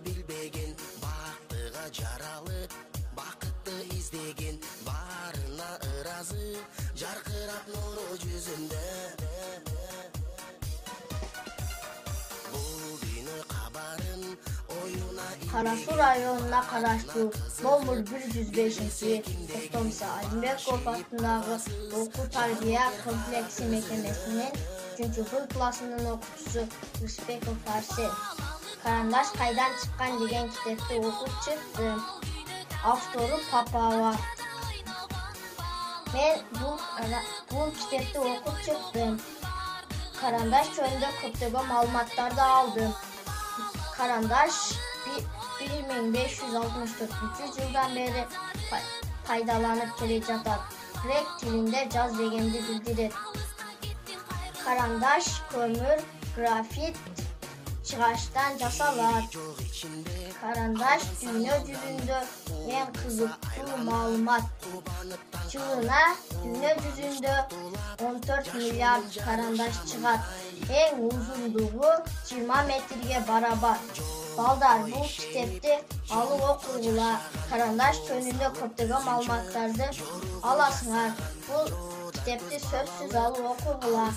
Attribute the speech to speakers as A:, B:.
A: билбеген, бактыга жаралы, бакытты издеген, барына ыразы, жаркырап нуру жүзүндө. Бул күнү кабарын оюна
B: Karasu rayonuna karıştığı Nomur 105. Tohtomsa Alimbekov adındагы Okul Tarbiye Kompleksi Mekemesi'nin 3. fil klasının okutucusu Rıspekov Arsel. Karandaş kaydan çıkan degen kitapты okup çıktım. Avtoru Papava. Men bu kitapты okup çıktım. Karandaş жөнүндө көптөгөн маалыматтарды aldım. Karandaş 1564 жылдан beri пайдаланып келе жатат. Грек тилинде жаз дегенди билдирет. Karandaş көмүр, графит, чыгаштан жасалат. Karandaş дүйнө жүзүндө эң кызыктуу маалымат. Жылына дүйнө жүзүндө 14 миллиард карандаш чыгат. Эң узундугу 20 метрге барабар. Балдар, бул китепти алып окугула. Карандаш жөнүндө көптөгөн маалыматтарды аласыңар. Бул китепти сөзсүз алып окугула.